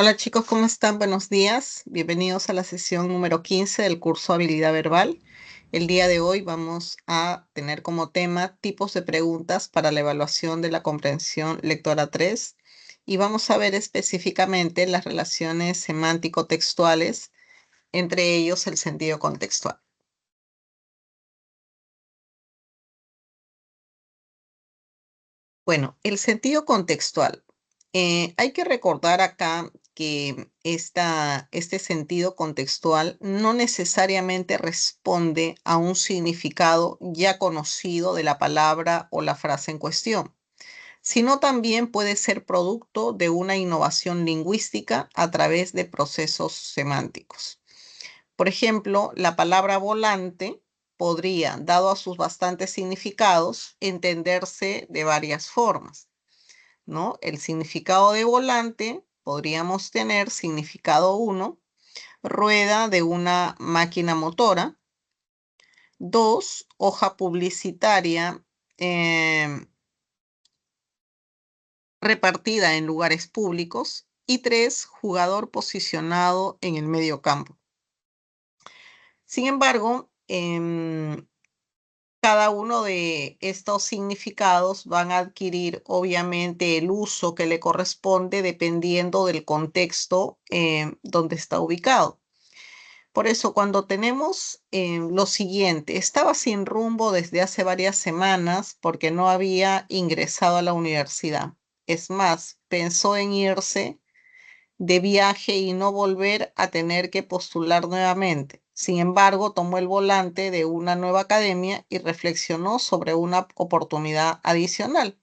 Hola chicos, ¿cómo están? Buenos días. Bienvenidos a la sesión número 15 del curso Habilidad Verbal. El día de hoy vamos a tener como tema tipos de preguntas para la evaluación de la comprensión lectora 3 y vamos a ver específicamente las relaciones semántico-textuales, entre ellos el sentido contextual. Bueno, el sentido contextual. Hay que recordar acá que este sentido contextual no necesariamente responde a un significado ya conocido de la palabra o la frase en cuestión, sino también puede ser producto de una innovación lingüística a través de procesos semánticos. Por ejemplo, la palabra volante podría, dado a sus bastantes significados, entenderse de varias formas, ¿no? El significado de volante podríamos tener significado uno, rueda de una máquina motora; dos, hoja publicitaria repartida en lugares públicos; y tres, jugador posicionado en el medio campo. Sin embargo, cada uno de estos significados van a adquirir obviamente el uso que le corresponde dependiendo del contexto donde está ubicado. Por eso, cuando tenemos lo siguiente: estaba sin rumbo desde hace varias semanas porque no había ingresado a la universidad. Es más, pensó en irse de viaje y no volver a tener que postular nuevamente. Sin embargo, tomó el volante de una nueva academia y reflexionó sobre una oportunidad adicional.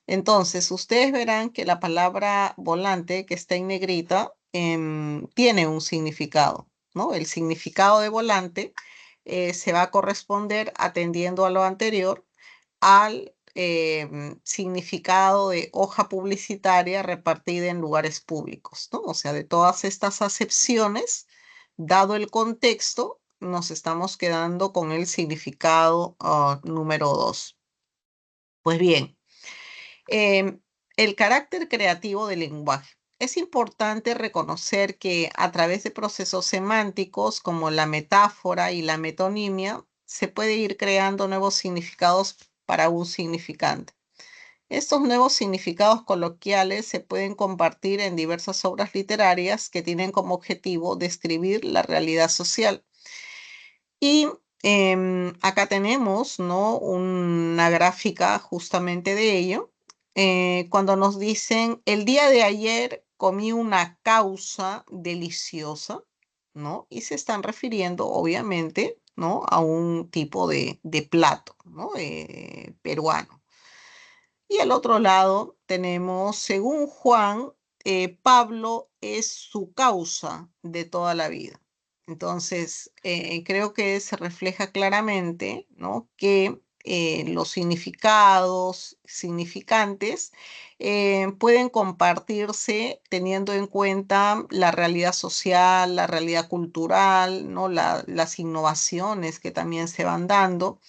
Entonces, ustedes verán que la palabra volante, que está en negrita, tiene un significado, ¿no? El significado de volante se va a corresponder, atendiendo a lo anterior, al significado de hoja publicitaria repartida en lugares públicos, ¿no? O sea, de todas estas acepciones, dado el contexto, nos estamos quedando con el significado número 2. Pues bien, em, el carácter creativo del lenguaje. Es importante reconocer que a través de procesos semánticos como la metáfora y la metonimia se puede ir creando nuevos significados para un significante. Estos nuevos significados coloquiales se pueden compartir en diversas obras literarias que tienen como objetivo describir la realidad social. Y acá tenemos, ¿no?, una gráfica justamente de ello. Cuando nos dicen: el día de ayer comí una causa deliciosa, ¿no? Y se están refiriendo, obviamente, ¿no?, a un tipo de plato, ¿no?, peruano. Y al otro lado tenemos: según Juan, Pablo es su causa de toda la vida. Entonces, creo que se refleja claramente, ¿no?, que los significados, significantes, pueden compartirse teniendo en cuenta la realidad social, la realidad cultural, ¿no?, las innovaciones que también se van dando.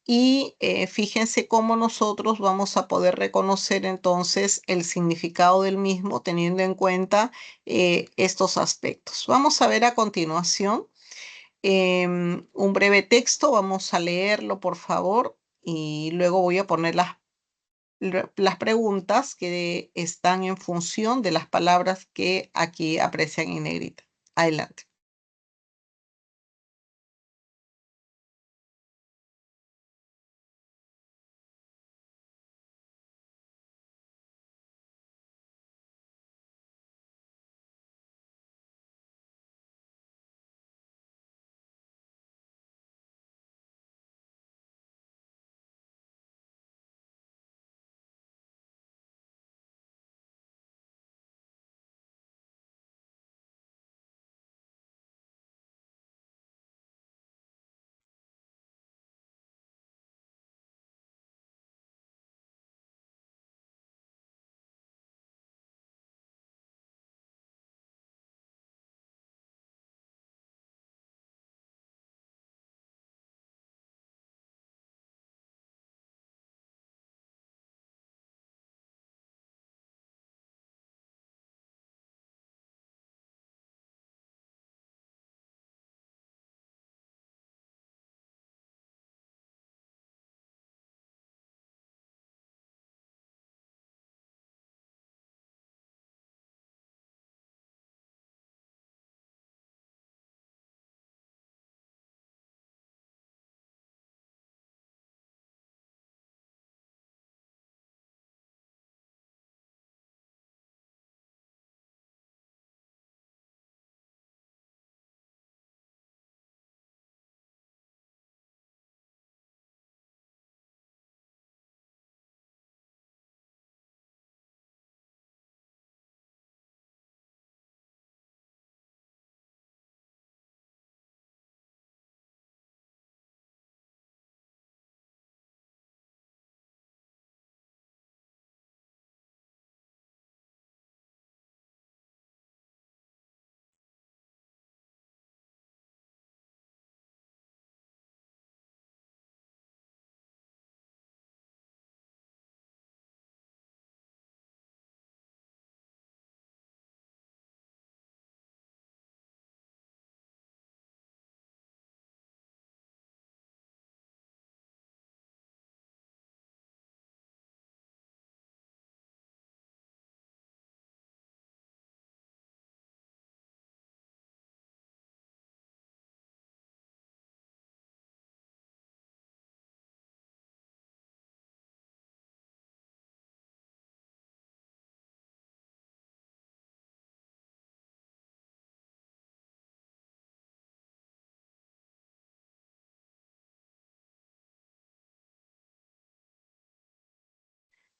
Y fíjense cómo nosotros vamos a poder reconocer entonces el significado del mismo teniendo en cuenta estos aspectos. Vamos a ver a continuación un breve texto. Vamos a leerlo, por favor, y luego voy a poner las preguntas que están en función de las palabras que aquí aprecian en negrita. Adelante.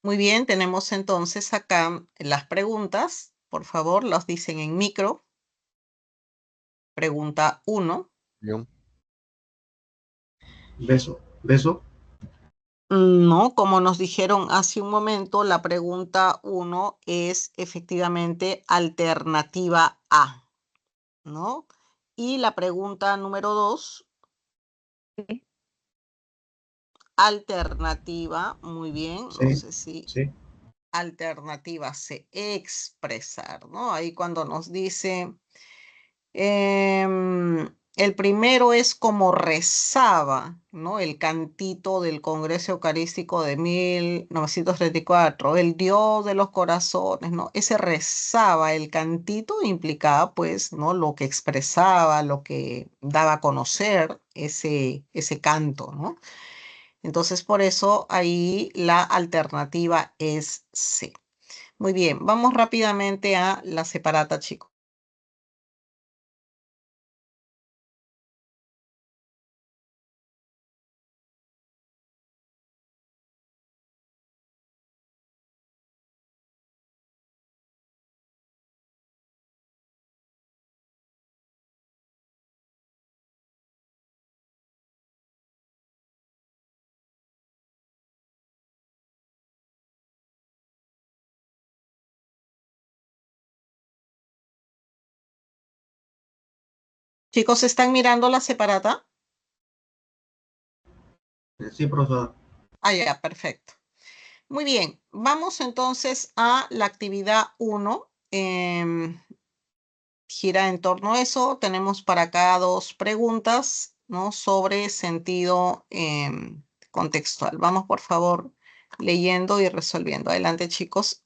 Muy bien, tenemos entonces acá las preguntas. Por favor, las dicen en micro. Pregunta 1. Yo, Beso, beso, No, como nos dijeron hace un momento, la pregunta 1 es efectivamente alternativa A, ¿no? Y la pregunta número 2, alternativa, muy bien, no sí, sé si sí, alternativa C, expresar, ¿no? Ahí cuando nos dice, el primero es como rezaba, ¿no? El cantito del Congreso Eucarístico de 1934, el Dios de los corazones, ¿no? Ese rezaba, el cantito implicaba, pues, ¿no? Lo que expresaba, lo que daba a conocer ese canto, ¿no? Entonces, por eso ahí la alternativa es C. Muy bien, vamos rápidamente a la separata, chicos. Chicos, ¿están mirando la separata? sí, profesora. Ah, ya, perfecto. Muy bien, vamos entonces a la actividad 1. Gira en torno a eso. Tenemos para acá dos preguntas, ¿no? Sobre sentido contextual. Vamos, por favor, leyendo y resolviendo. Adelante, chicos.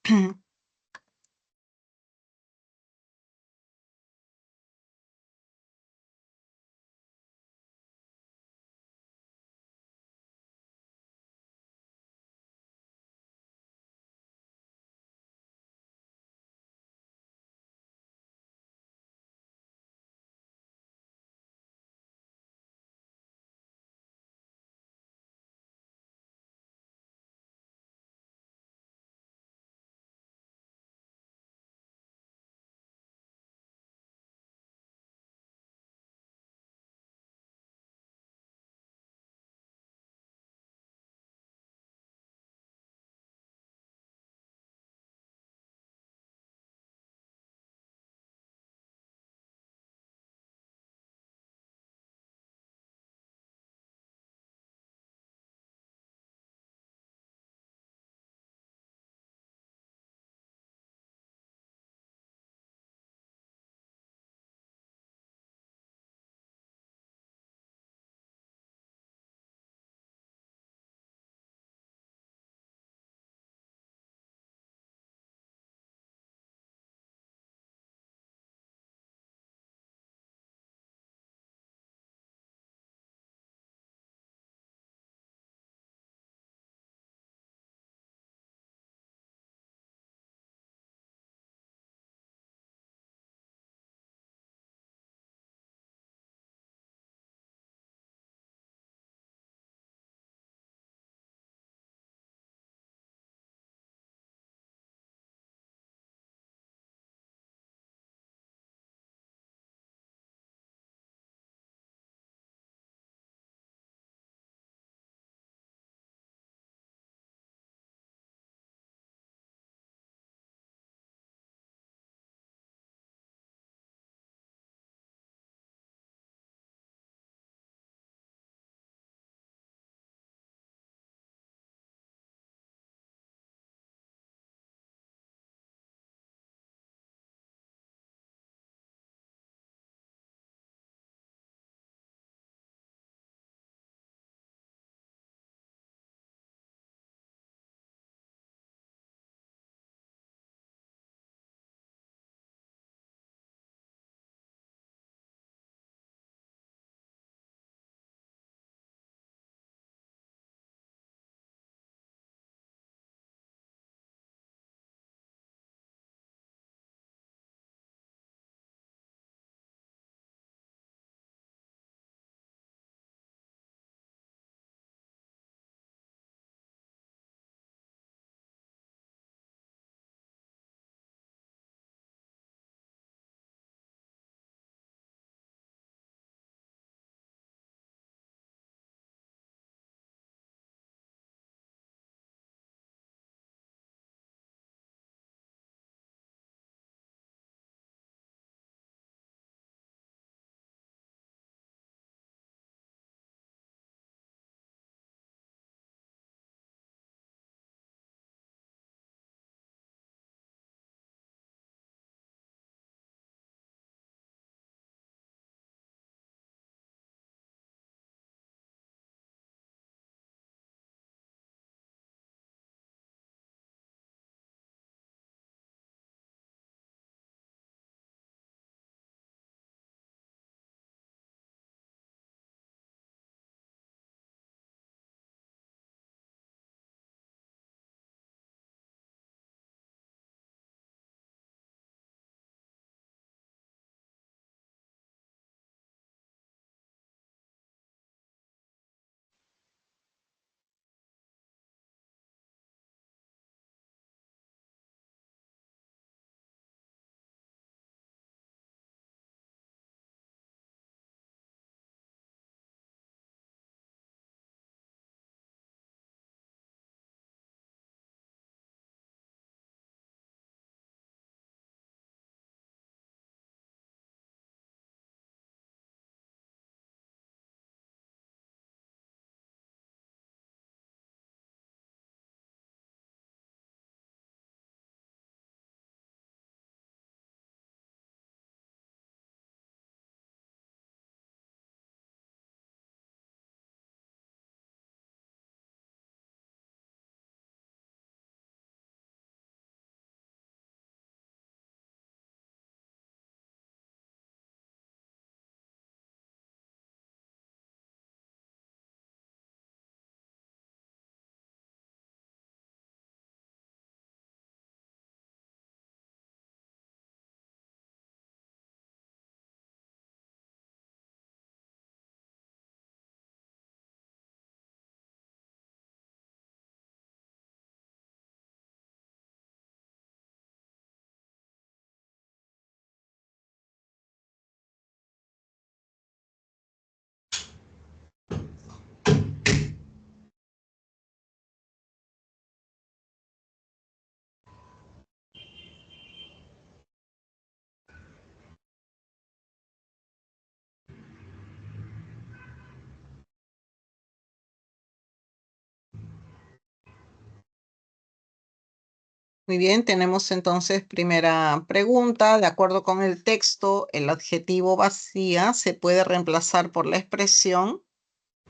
Muy bien, tenemos entonces primera pregunta. De acuerdo con el texto, el adjetivo vacía se puede reemplazar por la expresión.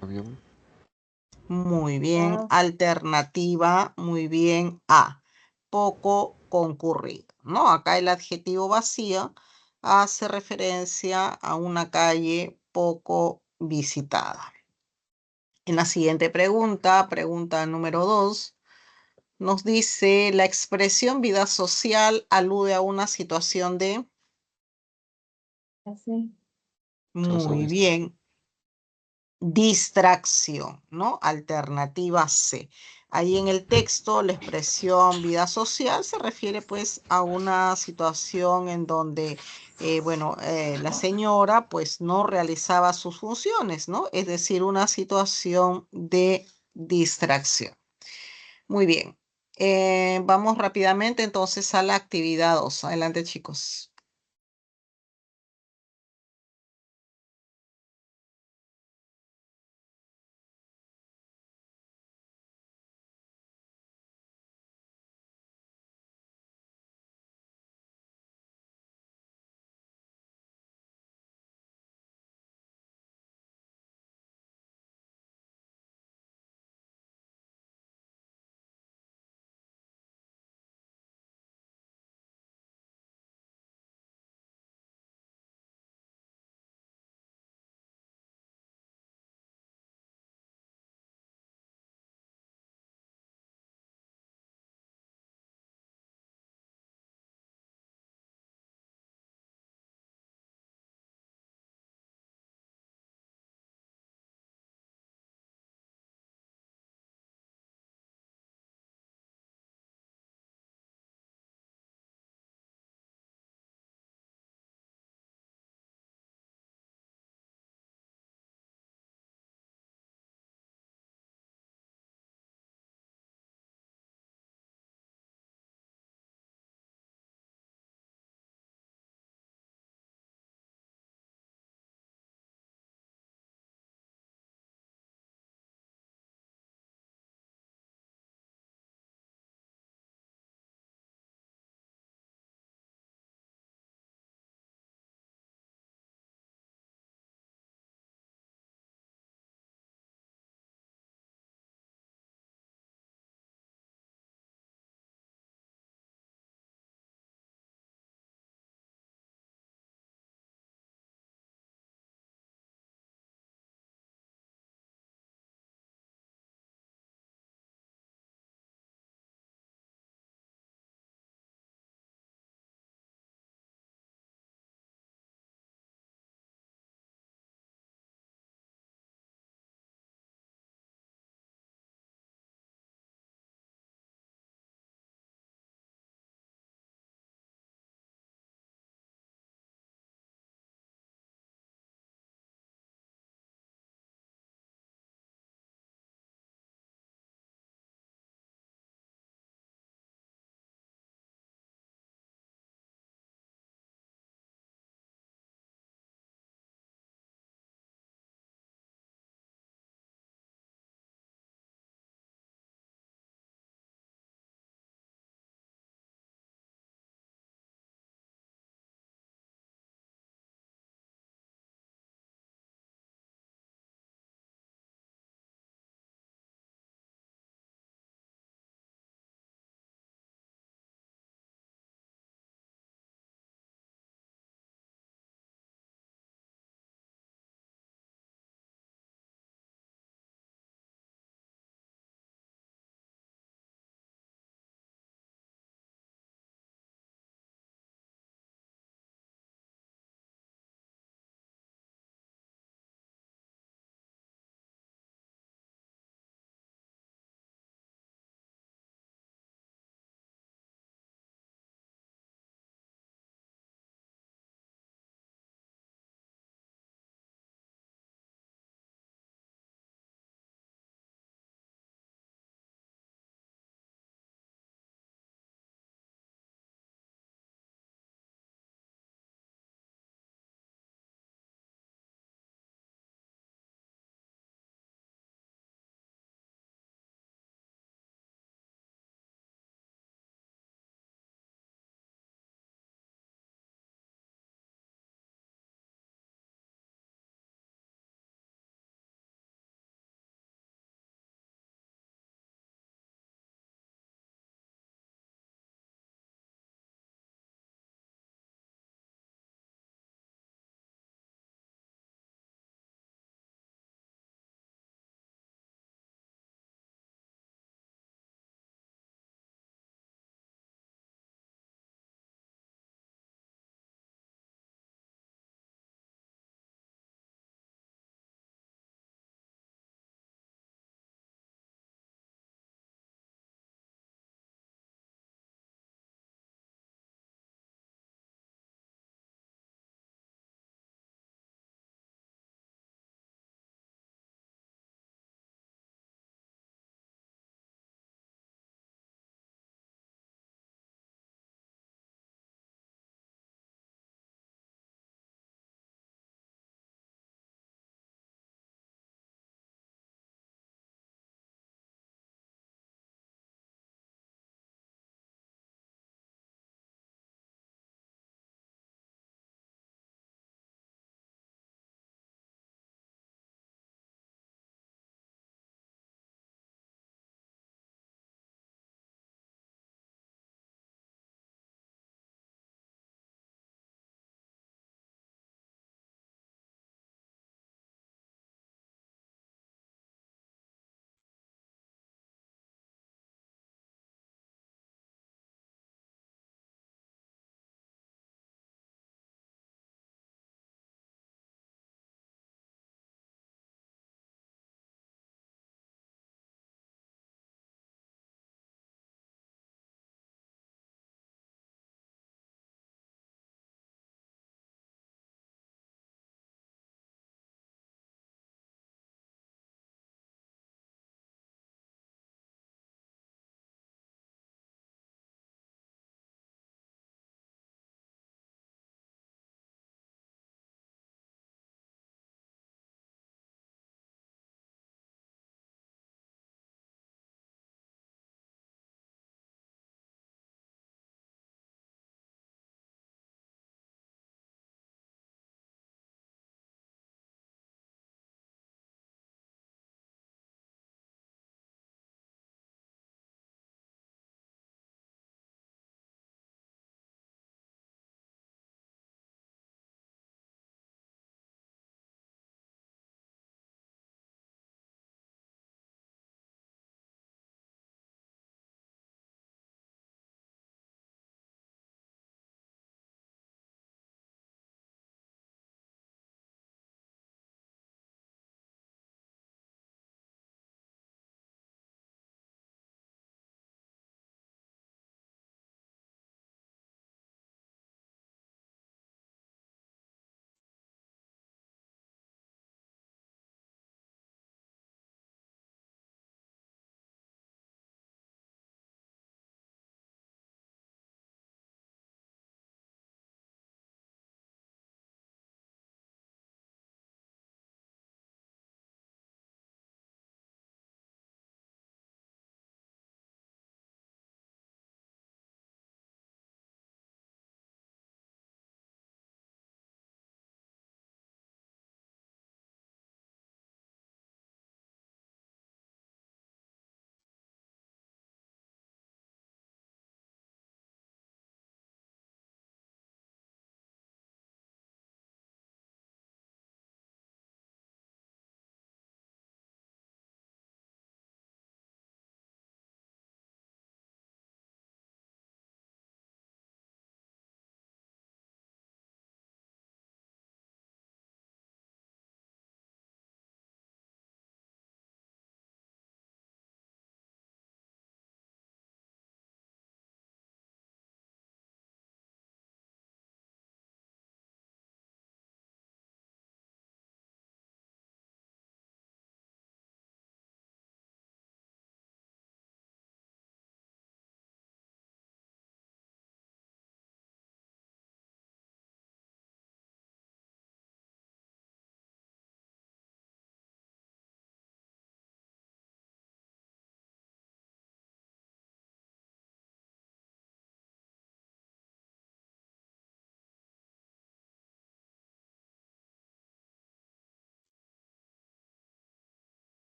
Avión. Muy bien. Alternativa, muy bien. A, poco concurrido, ¿no? Acá el adjetivo vacío hace referencia a una calle poco visitada. En la siguiente pregunta, pregunta número 2. Nos dice, la expresión vida social alude a una situación de... Así. Muy bien. Distracción, ¿no? Alternativa C. Ahí en el texto, la expresión vida social se refiere pues a una situación en donde, la señora pues no realizaba sus funciones, ¿no? Es decir, una situación de distracción. Muy bien. Vamos rápidamente entonces a la actividad 2. Adelante, chicos.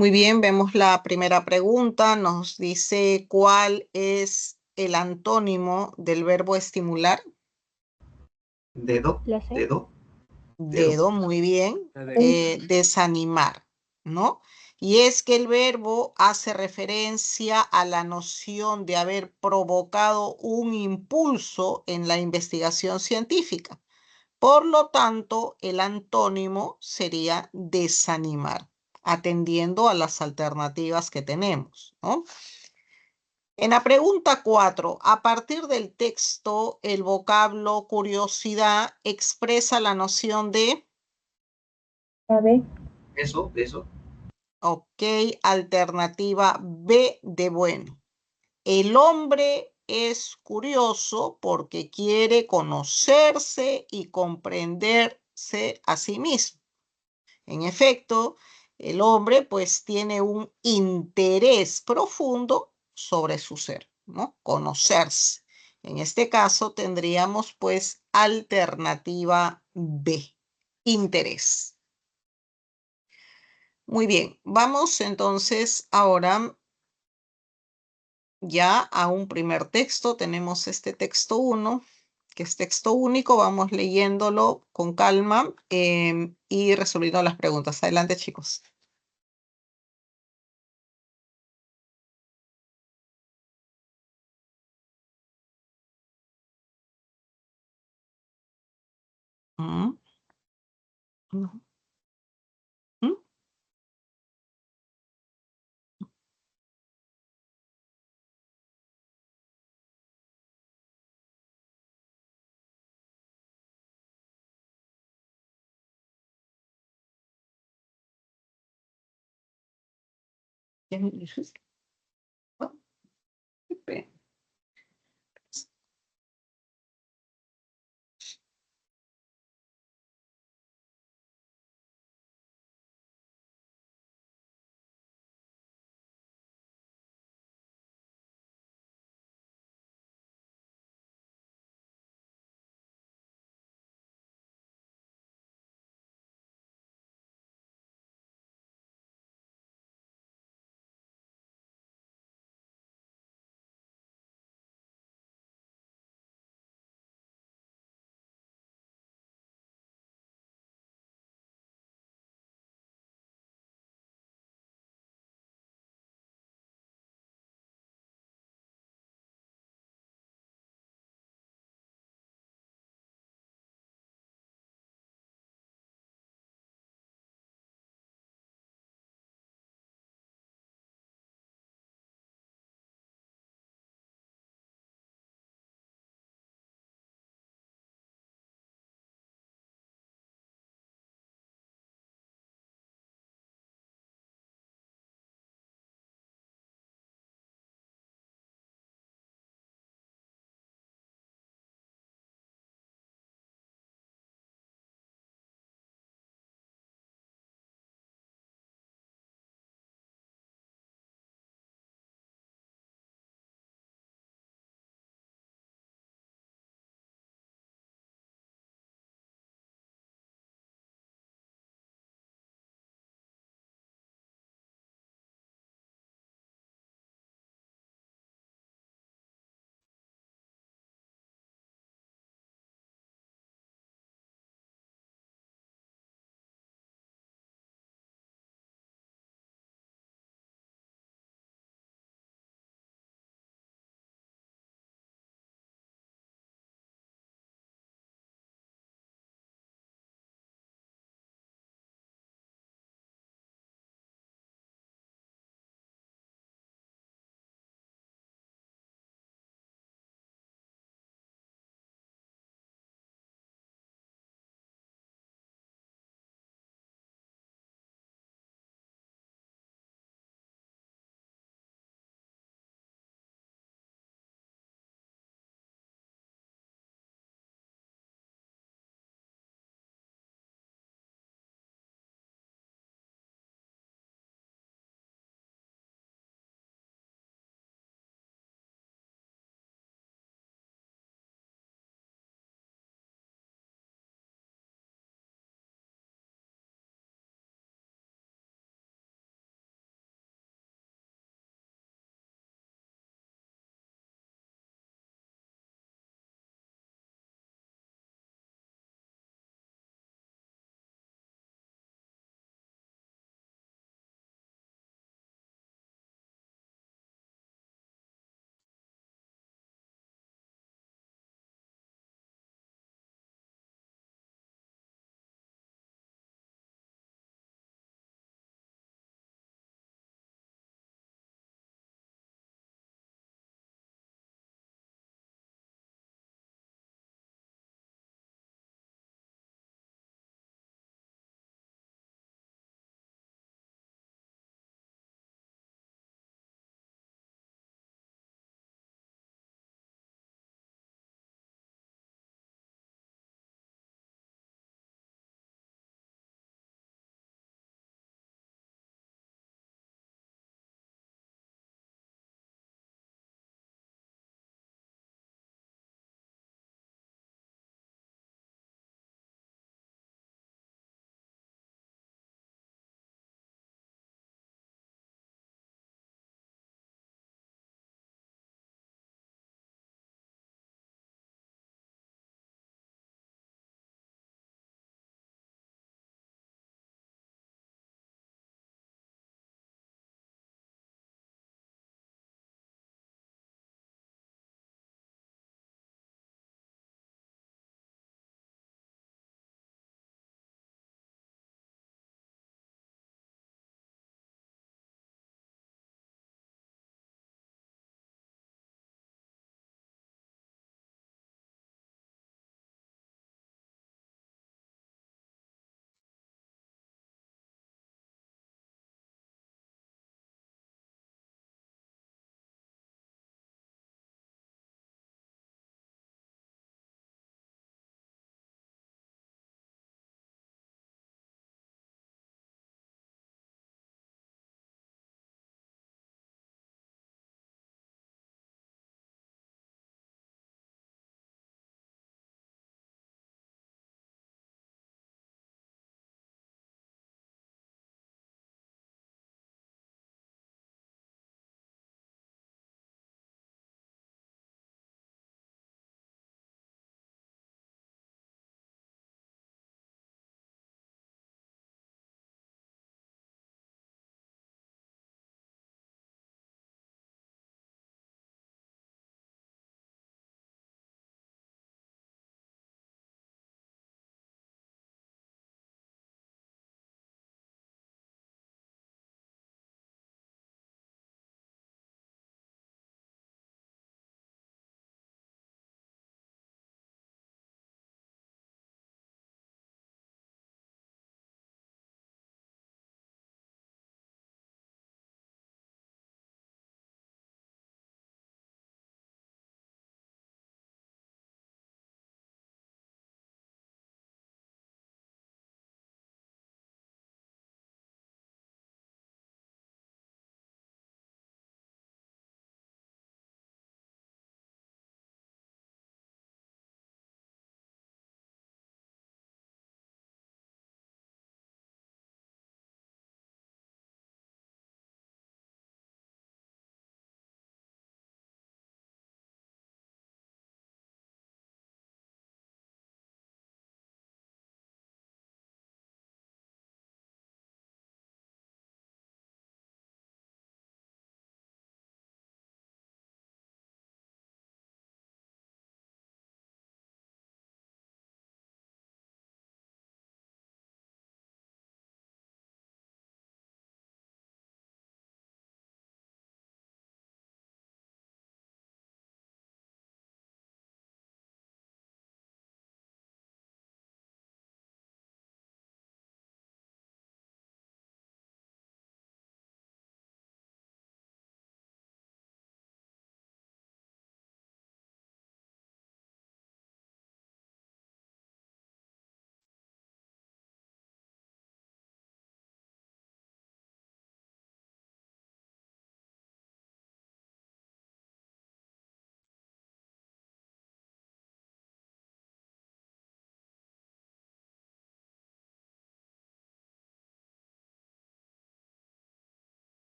Muy bien, vemos la primera pregunta. Nos dice cuál es el antónimo del verbo estimular. Dedo, La C. dedo, dedo. Dedo, muy bien. La D. Desanimar, ¿no? Y es que el verbo hace referencia a la noción de haber provocado un impulso en la investigación científica. Por lo tanto, el antónimo sería desanimar, atendiendo a las alternativas que tenemos, ¿no? En la pregunta 4, a partir del texto, el vocablo curiosidad expresa la noción de, La B. Beso. ok, alternativa B de bueno. El hombre es curioso porque quiere conocerse y comprenderse a sí mismo. En efecto, el hombre pues tiene un interés profundo sobre su ser, ¿no? Conocerse. En este caso tendríamos pues alternativa B, interés. Muy bien, vamos entonces ahora ya a un primer texto. Tenemos este texto 1, que es texto único. Vamos leyéndolo con calma y resolviendo las preguntas. Adelante, chicos. Mm, no, mm. Ya me dijiste. Oh, qué pena.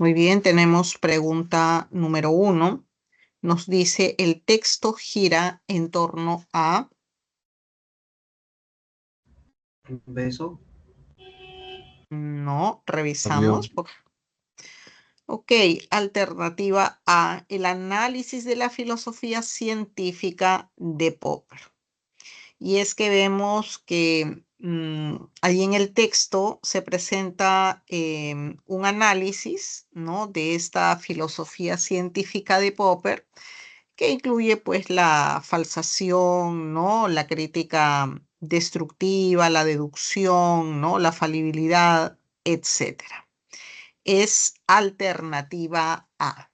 Muy bien, tenemos pregunta número 1. Nos dice, el texto gira en torno a... Un beso. No, Avión. revisamos. Ok, alternativa A, el análisis de la filosofía científica de Popper. Y es que vemos que ahí en el texto se presenta un análisis, ¿no?, de esta filosofía científica de Popper, que incluye pues la falsación, ¿no?, la crítica destructiva, la deducción, ¿no?, la falibilidad, etcétera. Es alternativa A.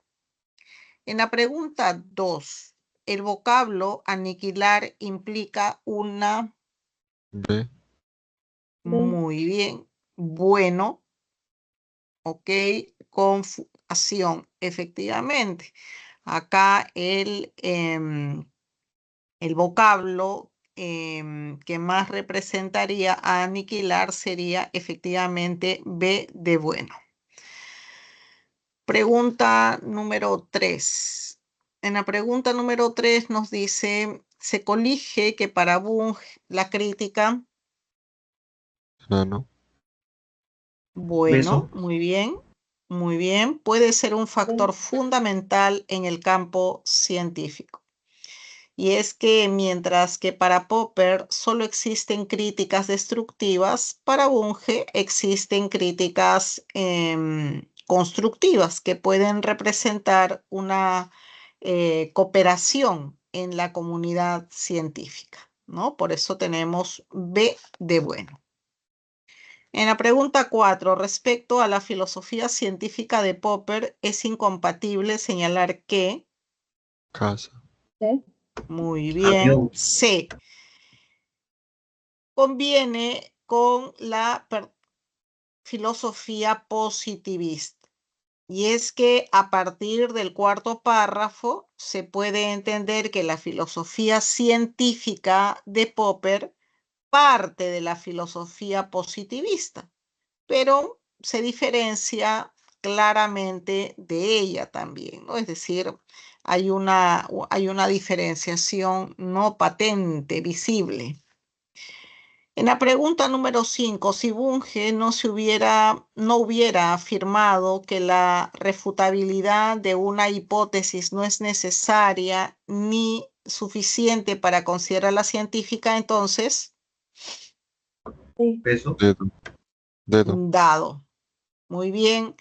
En la pregunta 2, el vocablo aniquilar implica una... B. Muy bien. Bueno, ok. Confusión, efectivamente. Acá el vocablo que más representaría a aniquilar sería efectivamente B de bueno. Pregunta número 3. En la pregunta número 3 nos dice, se colige que para Bunge la crítica, Enano. bueno, Beso. muy bien, puede ser un factor fundamental en el campo científico. Y es que mientras que para Popper solo existen críticas destructivas, para Bunge existen críticas constructivas que pueden representar una cooperación en la comunidad científica, ¿no? Por eso tenemos B de bueno. En la pregunta 4, respecto a la filosofía científica de Popper, es incompatible señalar que... Casa. C. Muy bien. Avión. C. Conviene con la filosofía positivista. Y es que a partir del cuarto párrafo se puede entender que la filosofía científica de Popper parte de la filosofía positivista, pero se diferencia claramente de ella también, ¿no? Es decir, hay una diferenciación no patente, visible. En la pregunta número 5, si Bunge no hubiera afirmado que la refutabilidad de una hipótesis no es necesaria ni suficiente para considerarla científica, entonces, C. Beso. Dedo. Dedo. dado. Muy bien.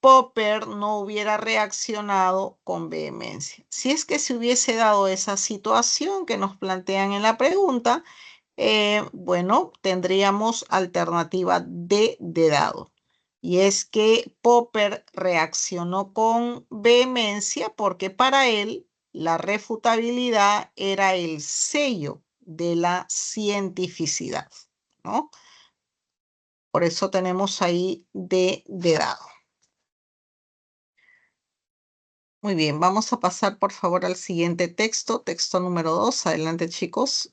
Popper no hubiera reaccionado con vehemencia. Si es que se hubiese dado esa situación que nos plantean en la pregunta, bueno, tendríamos alternativa D de dado. Y es que Popper reaccionó con vehemencia porque para él la refutabilidad era el sello de la cientificidad, ¿no? Por eso tenemos ahí D de dado. Muy bien, vamos a pasar por favor al siguiente texto, texto número 2. Adelante, chicos.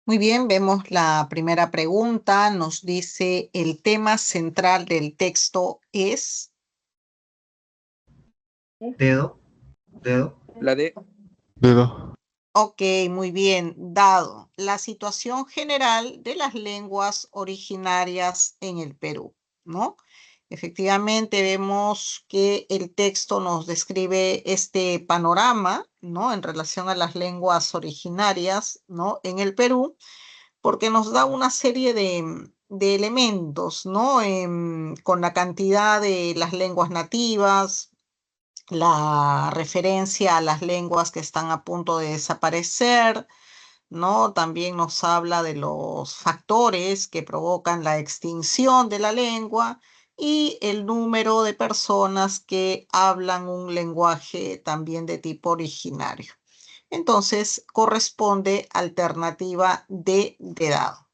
Muy bien, vemos la primera pregunta. Nos dice, el tema central del texto es... Dedo. Dedo. La D. Dedo. Ok, muy bien, dado la situación general de las lenguas originarias en el Perú, ¿no? Efectivamente, vemos que el texto nos describe este panorama, ¿no? En relación a las lenguas originarias, ¿no? En el Perú, porque nos da una serie de elementos, ¿no? Con la cantidad de las lenguas nativas, la referencia a las lenguas que están a punto de desaparecer, ¿no? También nos habla de los factores que provocan la extinción de la lengua y el número de personas que hablan un lenguaje también de tipo originario. Entonces, corresponde alternativa D de dado.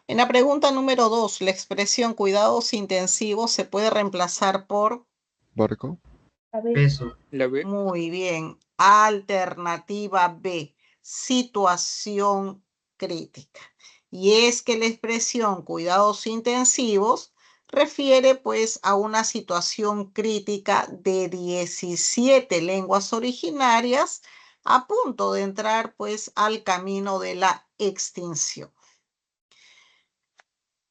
En la pregunta número 2, la expresión cuidados intensivos se puede reemplazar por... Barco. La B. Peso. La B. Muy bien. Alternativa B, situación crítica. Y es que la expresión cuidados intensivos refiere pues a una situación crítica de 17 lenguas originarias a punto de entrar pues al camino de la extinción.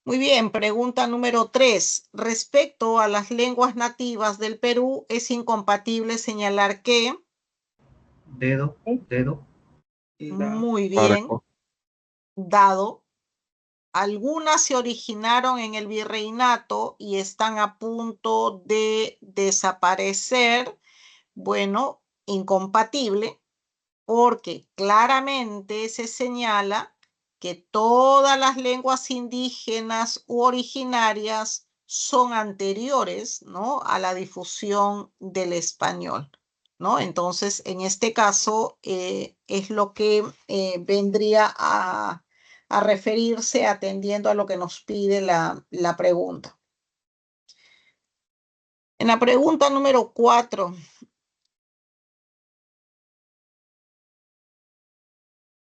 Muy bien, pregunta número 3. Respecto a las lenguas nativas del Perú, es incompatible señalar que... Dedo. Dedo. Muy bien, Barco. dado. Algunas se originaron en el virreinato y están a punto de desaparecer. Bueno, incompatible, porque claramente se señala que todas las lenguas indígenas u originarias son anteriores, ¿no?, a la difusión del español, ¿no? Entonces, en este caso, es lo que vendría a referirse atendiendo a lo que nos pide la pregunta. En la pregunta número 4,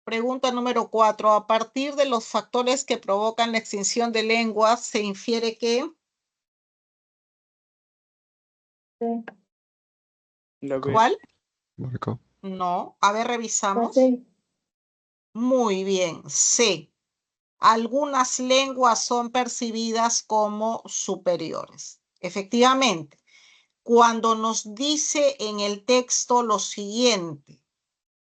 pregunta número 4. A partir de los factores que provocan la extinción de lenguas, se infiere que... La B. ¿Cuál? Barco. No. A ver, La revisamos. C. Muy bien. C. Algunas lenguas son percibidas como superiores. Efectivamente, cuando nos dice en el texto lo siguiente,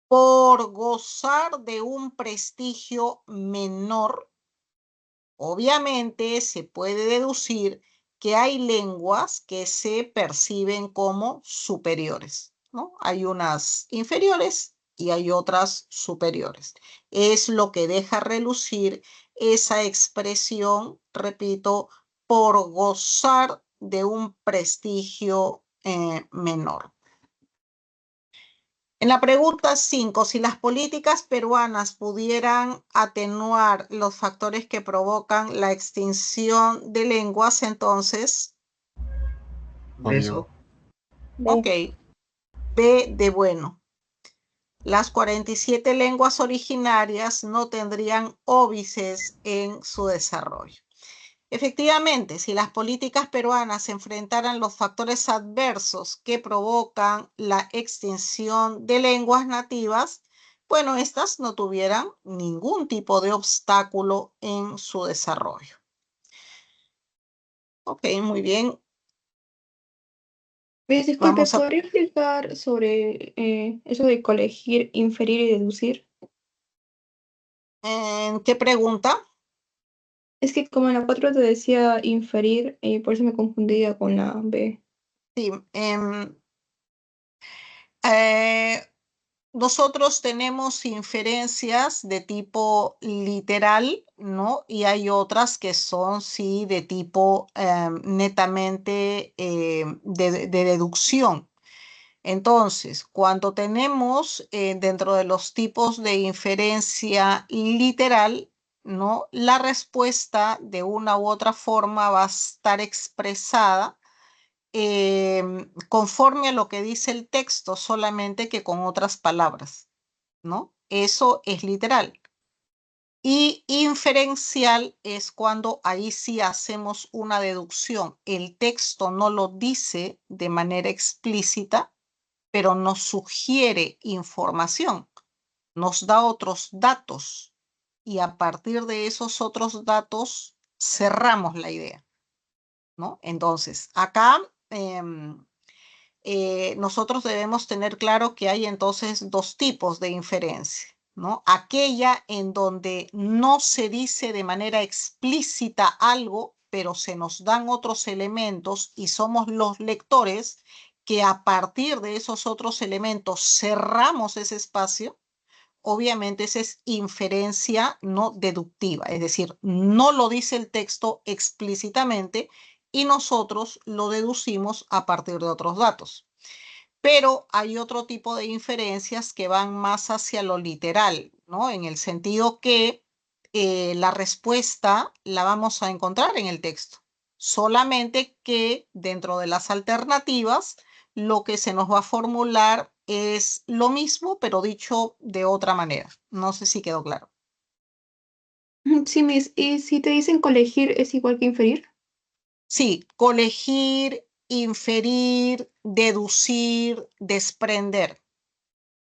por gozar de un prestigio menor, obviamente se puede deducir que hay lenguas que se perciben como superiores, ¿no? Hay unas inferiores y hay otras superiores. Es lo que deja relucir esa expresión, repito, por gozar de un prestigio menor. En la pregunta 5, si las políticas peruanas pudieran atenuar los factores que provocan la extinción de lenguas, entonces, Beso. ok, B de bueno. Las 47 lenguas originarias no tendrían óbices en su desarrollo. Efectivamente, si las políticas peruanas enfrentaran los factores adversos que provocan la extinción de lenguas nativas, bueno, estas no tuvieran ningún tipo de obstáculo en su desarrollo. Ok, muy bien. Disculpe, Vamos a... ¿podría explicar sobre eso de colegir, inferir y deducir? ¿En qué pregunta? Es que como en la 4 te decía inferir, y por eso me confundía con la B. Sí, eh, nosotros tenemos inferencias de tipo literal, ¿no? Y hay otras que son, sí, de tipo netamente de deducción. Entonces, cuando tenemos dentro de los tipos de inferencia literal, ¿no?, la respuesta de una u otra forma va a estar expresada conforme a lo que dice el texto, solamente que con otras palabras, ¿no? Eso es literal. Y inferencial es cuando ahí sí hacemos una deducción. El texto no lo dice de manera explícita, pero nos sugiere información, nos da otros datos y a partir de esos otros datos cerramos la idea, ¿no? Entonces, acá nosotros debemos tener claro que hay entonces dos tipos de inferencia, ¿no? Aquella en donde no se dice de manera explícita algo, pero se nos dan otros elementos y somos los lectores que a partir de esos otros elementos cerramos ese espacio. Obviamente esa es inferencia no deductiva, es decir, no lo dice el texto explícitamente y nosotros lo deducimos a partir de otros datos. Pero hay otro tipo de inferencias que van más hacia lo literal, ¿no? En el sentido que la respuesta la vamos a encontrar en el texto, solamente que dentro de las alternativas lo que se nos va a formular es lo mismo, pero dicho de otra manera. No sé si quedó claro. Sí, Miss, ¿y si te dicen colegir es igual que inferir? Sí, colegir, inferir, deducir, desprender.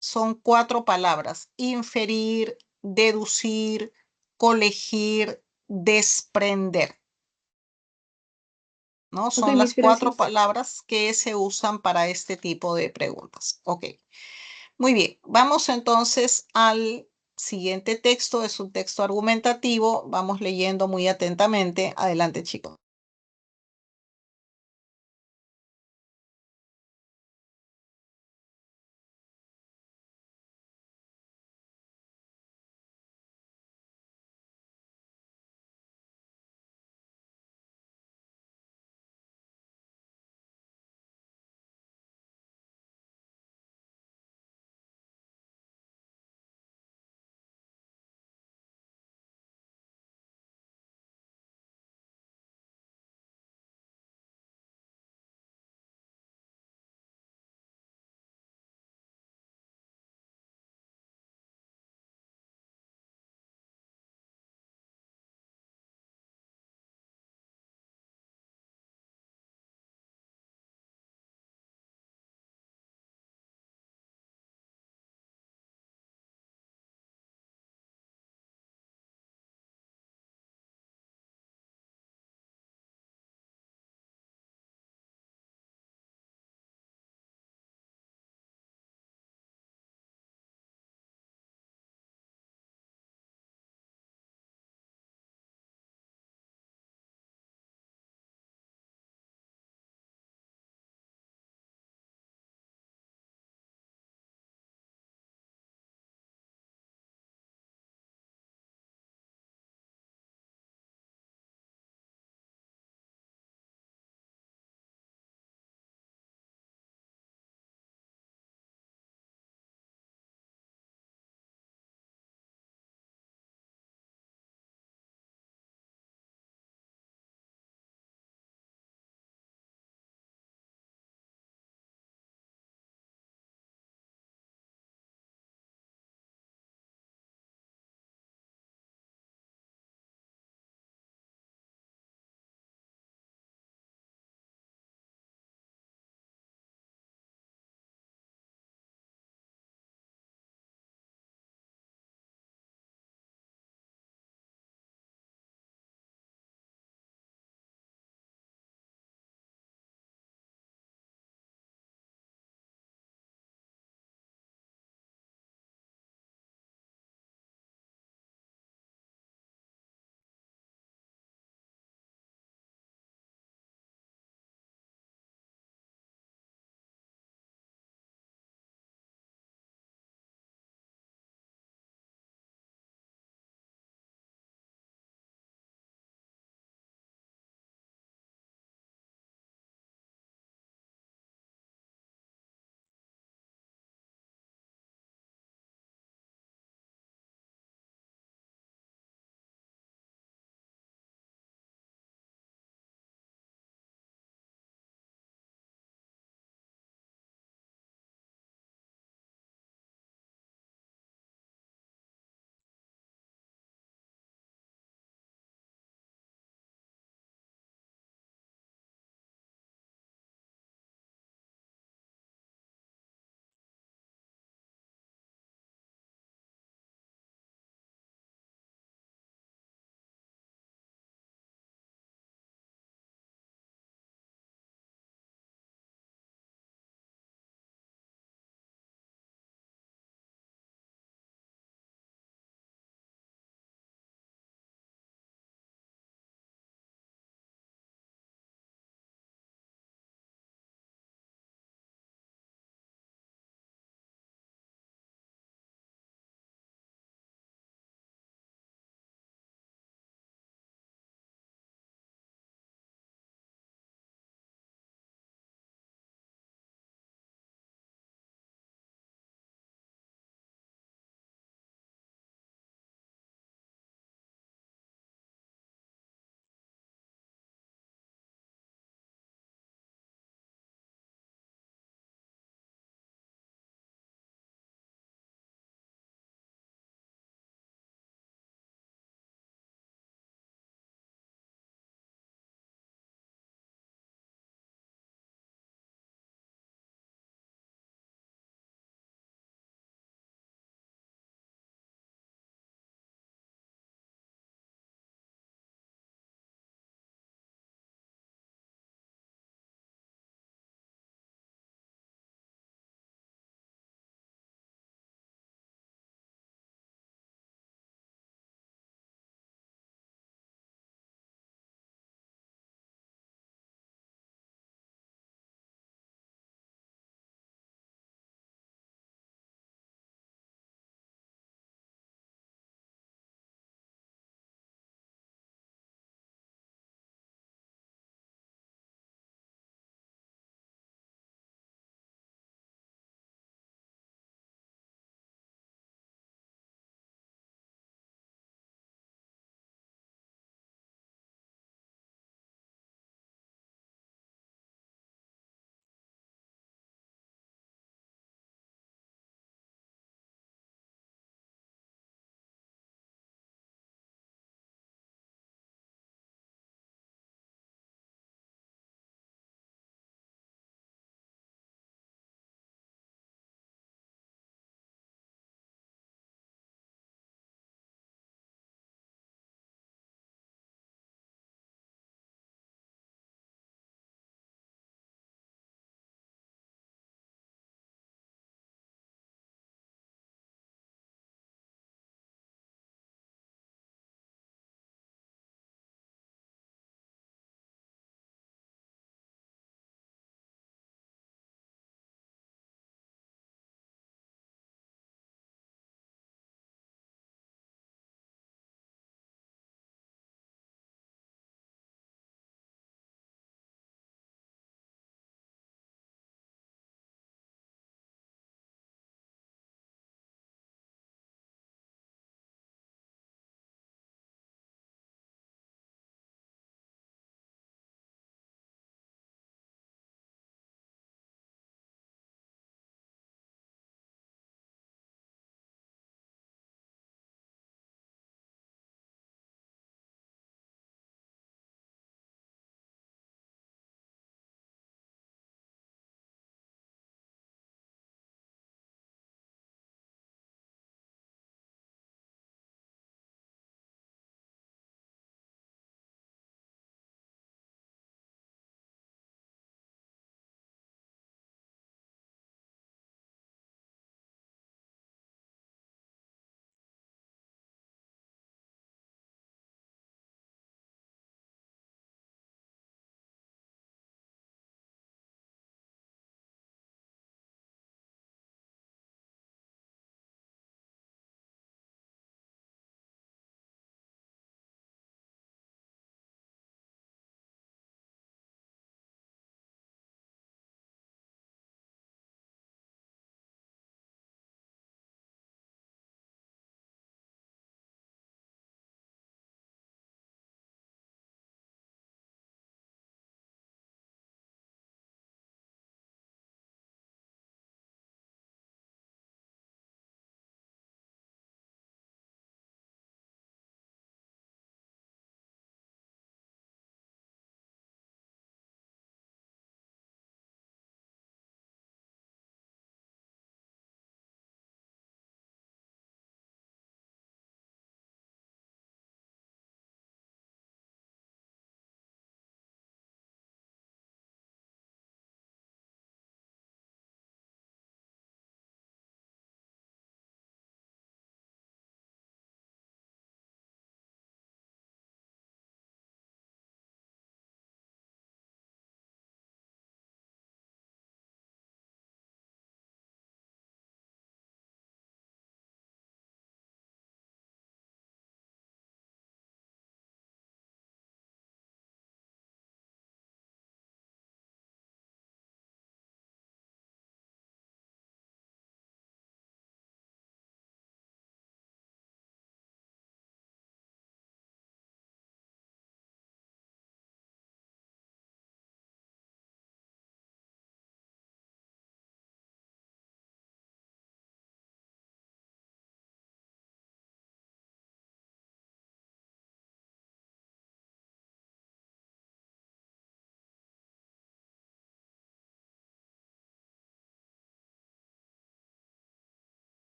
Son 4 palabras: inferir, deducir, colegir, desprender, ¿no? Ok, Son las Miss, 4 gracias. palabras que se usan para este tipo de preguntas. Ok, muy bien. Vamos entonces al siguiente texto. Es un texto argumentativo. Vamos leyendo muy atentamente. Adelante, chicos.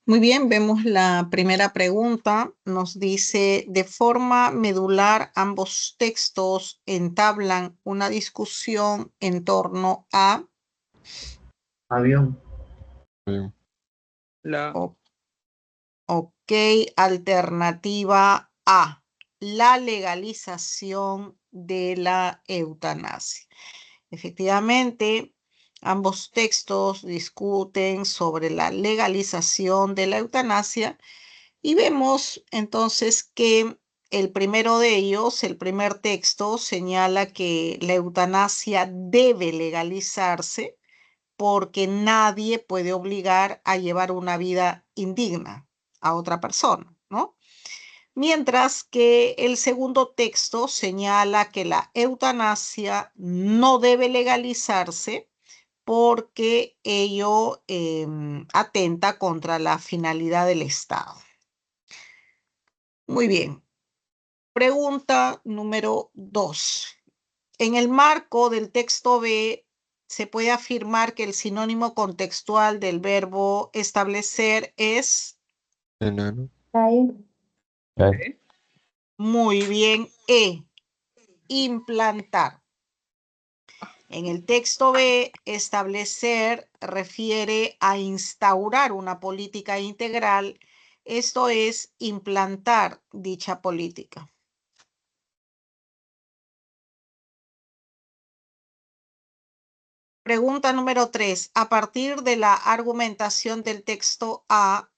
Muy bien, vemos la primera pregunta. Nos dice, de forma medular, ambos textos entablan una discusión en torno a... Avión. Avión. La. o- Ok, alternativa A, la legalización de la eutanasia. Efectivamente, ambos textos discuten sobre la legalización de la eutanasia y vemos entonces que el primero de ellos, el primer texto, señala que la eutanasia debe legalizarse porque nadie puede obligar a llevar una vida indigna a otra persona, ¿no? Mientras que el segundo texto señala que la eutanasia no debe legalizarse porque ello atenta contra la finalidad del Estado. Muy bien. Pregunta número 2. En el marco del texto B, se puede afirmar que el sinónimo contextual del verbo establecer es, Enano. Ahí. muy bien, implantar. En el texto B, establecer refiere a instaurar una política integral, esto es, implantar dicha política. Pregunta número 3. A partir de la argumentación del texto A,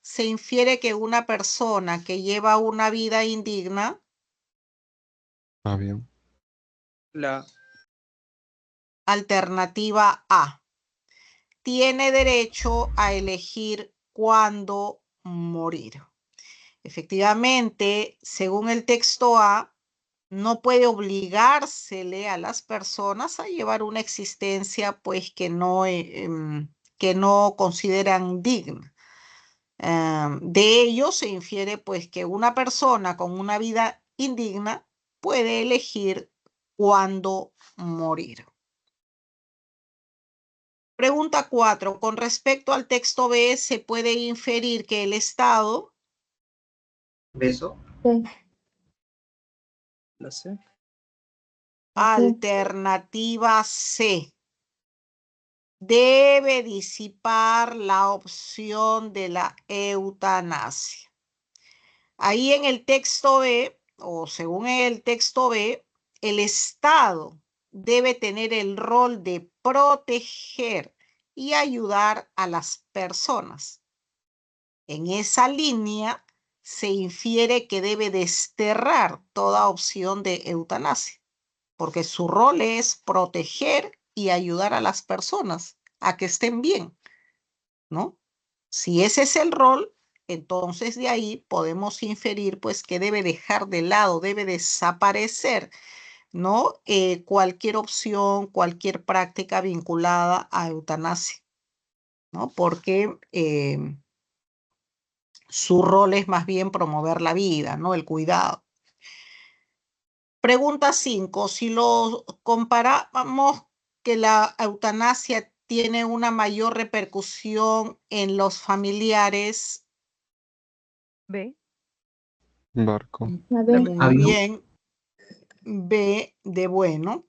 se infiere que una persona que lleva una vida indigna, Avión. La. alternativa A, tiene derecho a elegir cuándo morir. Efectivamente, según el texto A, no puede obligársele a las personas a llevar una existencia pues que no consideran digna. De ello se infiere pues que una persona con una vida indigna puede elegir cuándo morir. Pregunta 4. Con respecto al texto B, se puede inferir que el Estado, Beso. Sí. La C. alternativa C, debe disipar la opción de la eutanasia. Ahí en el texto B, o según el texto B, el Estado debe tener el rol de proteger y ayudar a las personas. En esa línea se infiere que debe desterrar toda opción de eutanasia, porque su rol es proteger y ayudar a las personas a que estén bien, ¿no? Si ese es el rol, entonces de ahí podemos inferir pues que debe dejar de lado, debe desaparecer, ¿no? Cualquier opción, cualquier práctica vinculada a eutanasia, ¿no? Porque su rol es más bien promover la vida, ¿no? El cuidado. Pregunta 5. Si lo comparamos que la eutanasia tiene una mayor repercusión en los familiares, B. Barco. La B. muy Avión. bien, B de bueno,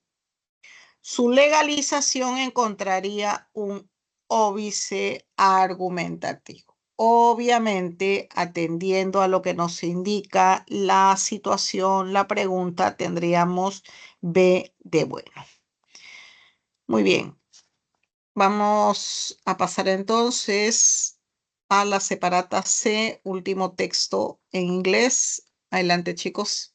su legalización encontraría un óbice argumentativo. Obviamente, atendiendo a lo que nos indica la situación, la pregunta, tendríamos B de bueno. Muy bien. Vamos a pasar entonces a la separata C, último texto en inglés. Adelante, chicos.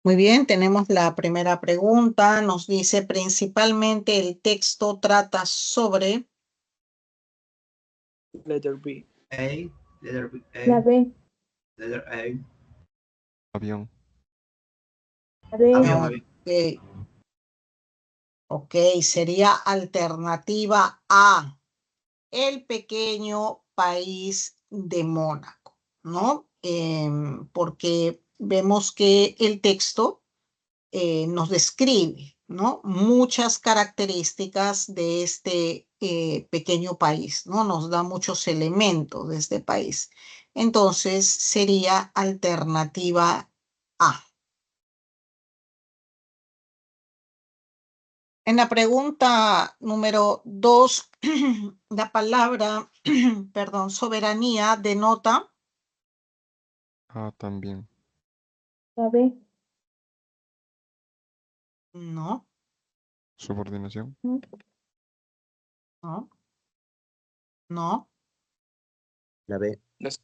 Muy bien, tenemos la primera pregunta. Nos dice principalmente el texto trata sobre letter B. A, letter B, La B. letter A, Avión. La B. avión, no, avión. ok, sería alternativa A, el pequeño país de Mónaco, ¿no? Porque vemos que el texto nos describe, ¿no? Muchas características de este pequeño país, ¿no? Nos da muchos elementos de este país. Entonces sería alternativa A. En la pregunta número 2, la palabra, perdón, soberanía denota, A también. La B. no, Subordinación. ¿No? no, no, La B. Las-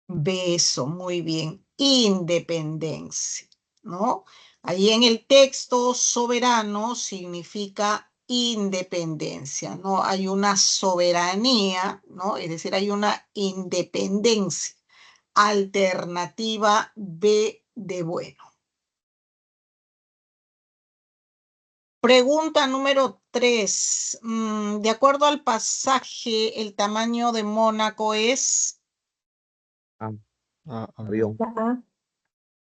beso, muy bien, independencia, ¿no? Ahí en el texto, soberano significa independencia, ¿no? Hay una soberanía, ¿no? Es decir, hay una independencia. Alternativa B de bueno. Pregunta número 3. De acuerdo al pasaje, el tamaño de Mónaco es... A. A Avión. avión.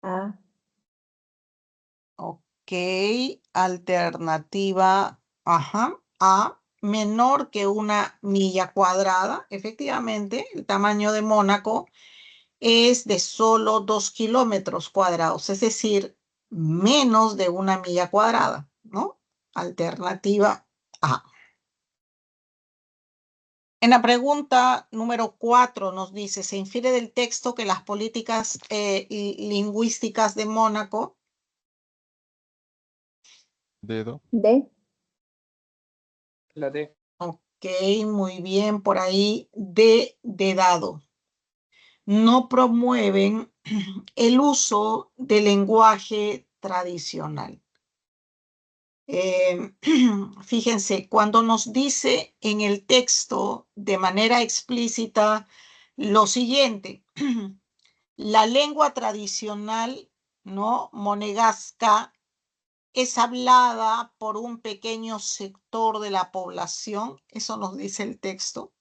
La A. A. Ok, alternativa, ajá, A, menor que 1 milla cuadrada. Efectivamente, el tamaño de Mónaco es de solo 2 km², es decir, menos de 1 milla cuadrada, ¿no? Alternativa A. En la pregunta número 4 nos dice, se infiere del texto que las políticas lingüísticas de Mónaco, Dedo. D. La D. ok, muy bien, por ahí, de dado, no promueven el uso del lenguaje tradicional. Fíjense, cuando nos dice en el texto de manera explícita lo siguiente, la lengua tradicional, ¿no? Monegasca es hablada por un pequeño sector de la población, eso nos dice el texto.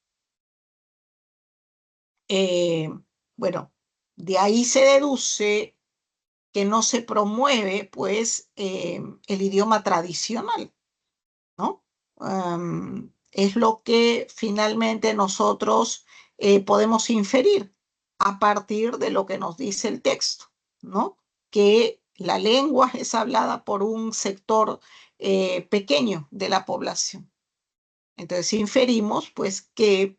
Bueno, de ahí se deduce que no se promueve, pues, el idioma tradicional, ¿no? Es lo que finalmente nosotros podemos inferir a partir de lo que nos dice el texto, ¿no? Que la lengua es hablada por un sector pequeño de la población. Entonces inferimos, pues, que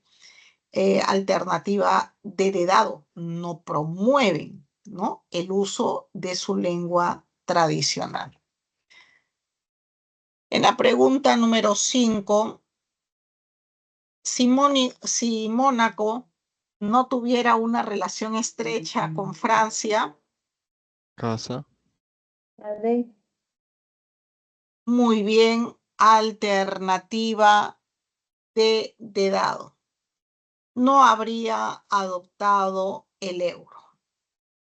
alternativa de dado no promueven, ¿no? El uso de su lengua tradicional. En la pregunta número 5, si Mónaco no tuviera una relación estrecha con Francia, Casa. La D. muy bien, alternativa de dado, no habría adoptado el euro,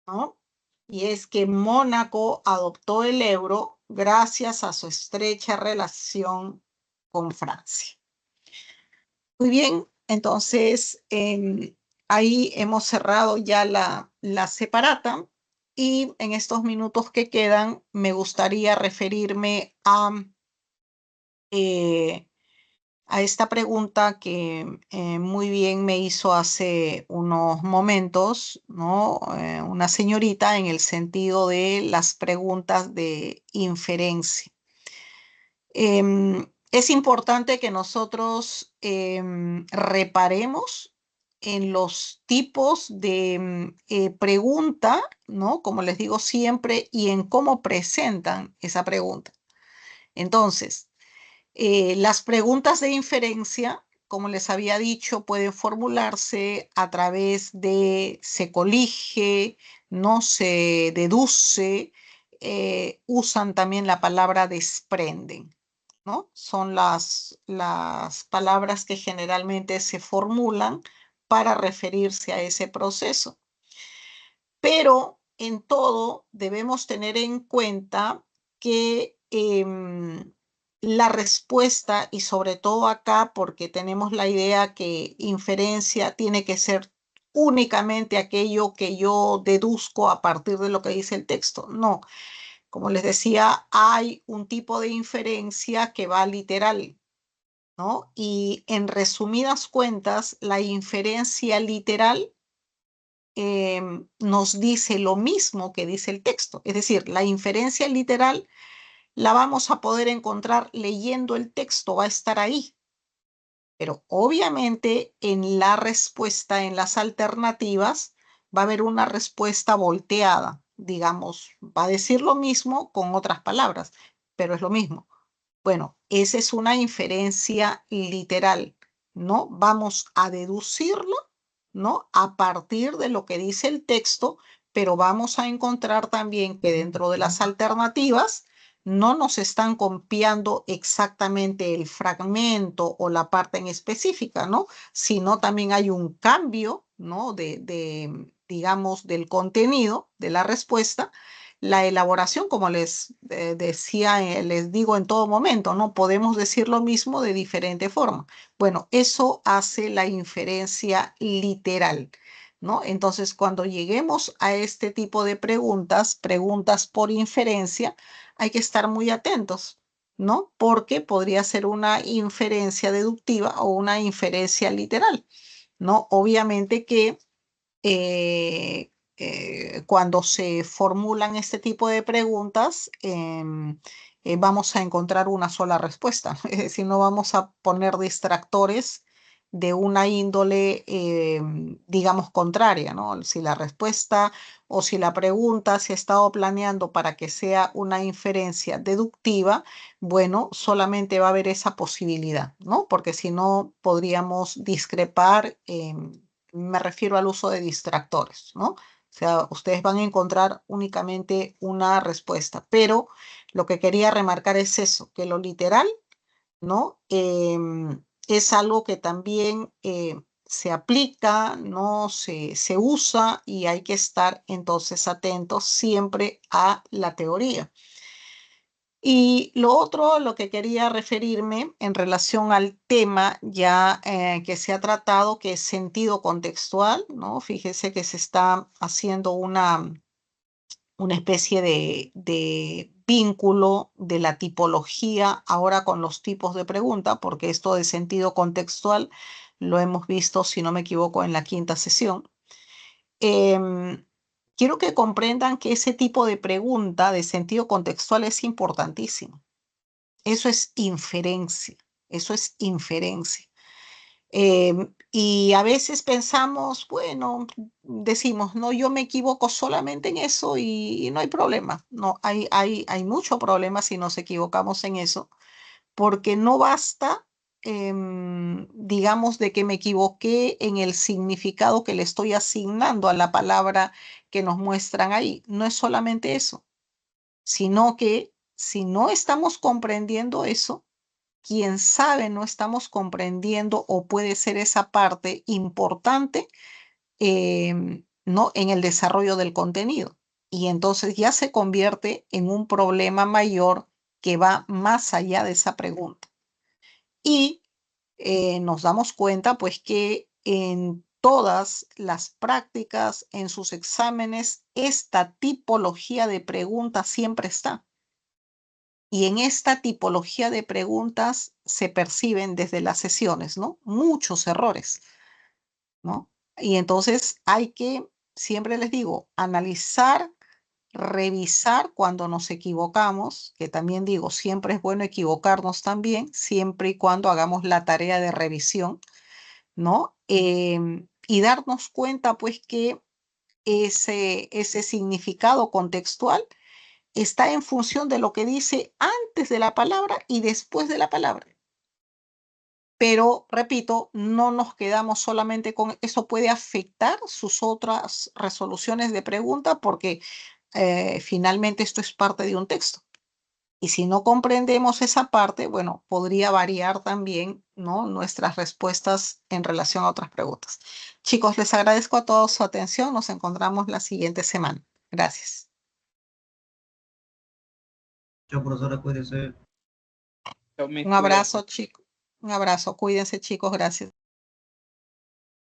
¿no? Y es que Mónaco adoptó el euro gracias a su estrecha relación con Francia. Muy bien, entonces ahí hemos cerrado ya la separata y en estos minutos que quedan me gustaría referirme a esta pregunta que muy bien me hizo hace unos momentos, ¿no? Una señorita en el sentido de las preguntas de inferencia. Es importante que nosotros reparemos en los tipos de pregunta, ¿no? Como les digo siempre, y en cómo presentan esa pregunta. Entonces, las preguntas de inferencia, como les había dicho, pueden formularse a través de se colige, no se deduce, usan también la palabra desprenden, ¿no? Son las palabras que generalmente se formulan para referirse a ese proceso. Pero en todo debemos tener en cuenta que la respuesta, y sobre todo acá porque tenemos la idea que inferencia tiene que ser únicamente aquello que yo deduzco a partir de lo que dice el texto. No, como les decía, hay un tipo de inferencia que va literal, ¿no? Y en resumidas cuentas, la inferencia literal nos dice lo mismo que dice el texto. Es decir, la inferencia literal la vamos a poder encontrar leyendo el texto, va a estar ahí. Pero obviamente en la respuesta, en las alternativas, va a haber una respuesta volteada. Digamos, va a decir lo mismo con otras palabras, pero es lo mismo. Bueno, esa es una inferencia literal, ¿no? Vamos a deducirlo, ¿no? A partir de lo que dice el texto, pero vamos a encontrar también que dentro de las alternativas no nos están copiando exactamente el fragmento o la parte en específica, ¿no? Sino también hay un cambio, ¿no? Digamos, del contenido de la respuesta. La elaboración, como les decía, les digo en todo momento, ¿no? Podemos decir lo mismo de diferente forma. Bueno, eso hace la inferencia literal, ¿no? Entonces, cuando lleguemos a este tipo de preguntas, preguntas por inferencia, hay que estar muy atentos, ¿no? Porque podría ser una inferencia deductiva o una inferencia literal, ¿no? Obviamente que cuando se formulan este tipo de preguntas, vamos a encontrar una sola respuesta. Es decir, no vamos a poner distractores de una índole, digamos, contraria, ¿no? Si la respuesta o si la pregunta se ha estado planeando para que sea una inferencia deductiva, bueno, solamente va a haber esa posibilidad, ¿no? Porque si no, podríamos discrepar. Me refiero al uso de distractores, ¿no? O sea, ustedes van a encontrar únicamente una respuesta, pero lo que quería remarcar es eso, que lo literal, ¿no? Es algo que también se aplica, ¿no? Se usa y hay que estar entonces atentos siempre a la teoría. Y lo otro, lo que quería referirme en relación al tema ya que se ha tratado, que es sentido contextual, ¿no? Fíjese que se está haciendo una especie de vínculo de la tipología ahora con los tipos de pregunta, porque esto de sentido contextual lo hemos visto, si no me equivoco, en la quinta sesión. Quiero que comprendan que ese tipo de pregunta de sentido contextual es importantísimo. Eso es inferencia, eso es inferencia. Y a veces pensamos, bueno, decimos, no, yo me equivoco solamente en eso y no hay problema. No, hay mucho problema si nos equivocamos en eso, porque no basta, digamos, de que me equivoqué en el significado que le estoy asignando a la palabra que nos muestran ahí. No es solamente eso, sino que si no estamos comprendiendo eso, quién sabe, no estamos comprendiendo o puede ser esa parte importante, ¿no? En el desarrollo del contenido. Y entonces ya se convierte en un problema mayor que va más allá de esa pregunta. Y nos damos cuenta pues que en todas las prácticas, en sus exámenes, esta tipología de preguntas siempre está. Y en esta tipología de preguntas se perciben desde las sesiones, ¿no? Muchos errores, ¿no? Y entonces hay que, siempre les digo, analizar, revisar cuando nos equivocamos, que también digo, siempre es bueno equivocarnos también, siempre y cuando hagamos la tarea de revisión, ¿no? Y darnos cuenta, pues, que ese significado contextual está en función de lo que dice antes de la palabra y después de la palabra. Pero, repito, no nos quedamos solamente con eso, puede afectar sus otras resoluciones de pregunta porque finalmente esto es parte de un texto. Y si no comprendemos esa parte, bueno, podría variar también, ¿no?, nuestras respuestas en relación a otras preguntas. Chicos, les agradezco a todos su atención. Nos encontramos la siguiente semana. Gracias. Chao, profesora, cuídese. Chao, Miss, Un cuídate. abrazo, chicos. Un abrazo. Cuídense, chicos. Gracias.